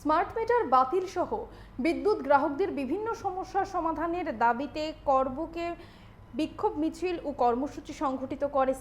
Smart meter বাতিল সহ বিদ্যুৎ গ্রাহকদের বিভিন্ন সমস্যার সমাধানের দাবিতে করবুকে বিক্ষোভ মিছিল ও কর্মসূচি সংগঠিত করে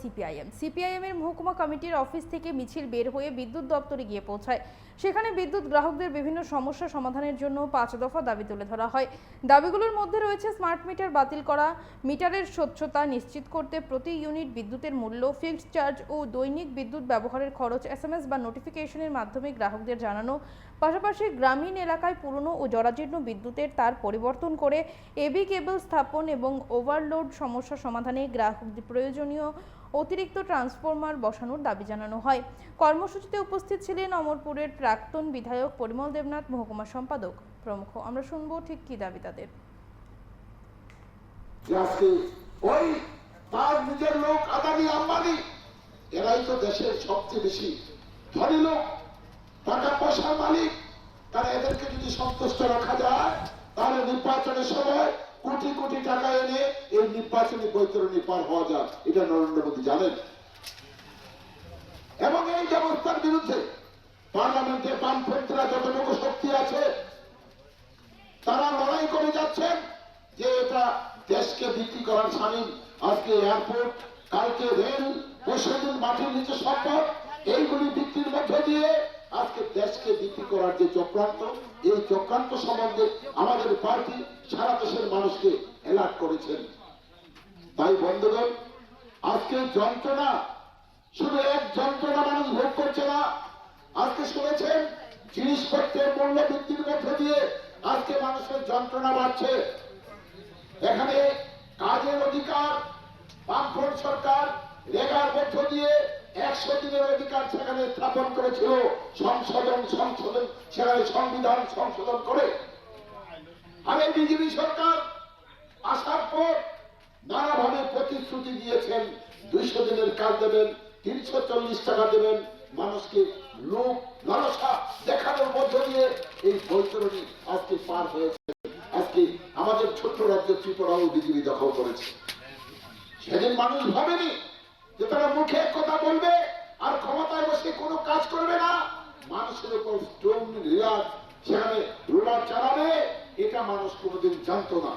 সিপিআইএম এর মহকুমা কমিটির অফিস থেকে মিছিল বের হয়ে বিদ্যুৎ দপ্তরে গিয়ে পৌঁছায়। সেখানে বিদ্যুৎ গ্রাহকদের বিভিন্ন সমস্যা সমাধানের জন্য 5 দফা দাবি তুলে ধরা হয়। দাবিগুলোর মধ্যে রয়েছে স্মার্ট মিটার বাতিল করা, মিটারের স্বচ্ছতা নিশ্চিত করতে প্রতি ইউনিট বিদ্যুতের মূল্য ফিক্সড চার্জ ও দৈনিক বিদ্যুৎ ব্যবহারের খরচ SMS বা নোটিফিকেশনের মাধ্যমে গ্রাহকদের জানানো, পাশাপাশি গ্রামীণ এলাকায় পুরনো ও জরাজীর্ণ বিদ্যুতের তার পরিবর্তন করে এবি কেবল স্থাপন এবং ওভারলোড সমস্যা সমাধানে গ্রাহকদের প্রয়োজনীয় অতিরিক্ত ট্রান্সফরমার বসানোর দাবি জানানো হয়। কর্মসূচিতে উপস্থিত ছিলেন অমরপুরের প্রাক্তন বিধায়ক পরিমল দেবনাথ, মহকুমা সম্পাদক প্রমুখ। আমরা শুনবো ঠিক কি দাবি তাদের। ওই তার নিজের লোক আদানি আম্বানি এরাই তো দেশের সবচেয়ে বেশি ধনী লোক, টাকা পয়সার মালিক। তারা এদেরকে যদি সন্তুষ্ট রাখা যায় তাহলে নির্বাচনের সময় কোটি কোটি টাকা এনে এই নির্বাচনী বৈতরণী পার হওয়া যায়। এটা নরেন্দ্র মোদী জানেন। এবং এই ব্যবস্থার বিরুদ্ধে পার্লামেন্টে বামপন্থীরা যতটুকু শক্তি আছে তারা লড়াই করে যাচ্ছেন যে এটা দেশকে বিক্রি করার সামিল। আজকে এয়ারপোর্ট, কালকে রেল, পরশুদিন মাটির নিচে সম্পদ, এইগুলি বিক্রির মধ্য দিয়ে আজকে দেশকে বিক্রি করার যে চক্রান্ত, এই চক্রান্ত সম্বন্ধে আমাদের পার্টি সারা দেশের মানুষকে অ্যালার্ট করেছেন। তাই বন্ধুগণ, আজকে যন্ত্রণা শুধু এক যন্ত্রণা মানুষ ভোগ করছে না। আজকে শুনেছেন জিনিসপত্রের মূল্য বৃদ্ধির মধ্য দিয়ে আজকে মানুষের যন্ত্রণা বাড়ছে। এখানে কাজের অধিকার বামফ্রন্ট সরকার রেগার মধ্য দিয়ে 100 দিনের অধিকার সেখানে স্থাপন করেছিল। সংশোধন সেখানে সংবিধান সংশোধন করে আর এই বিজেপি সরকার আসার পর নানাভাবে প্রতিশ্রুতি দিয়েছেন 200 দিনের কাজ দেবেন, 340 টাকা দেবেন। মানুষকে লোক লালসা দেখানোর মধ্য দিয়ে এই বৈতরণী আজকে পার হয়েছে। আজকে আমাদের ছোট্ট রাজ্য ত্রিপুরাও বিজেপি দখল করেছে। সেদিন মানুষ ভাবেনি যে তারা মুখে কথা বলবে আর ক্ষমতায় বসে কোনো কাজ করবে না, মানুষের উপর স্টোন রিলার সেখানে রুলার চালাবে, এটা মানুষ কোনোদিন জানতো না।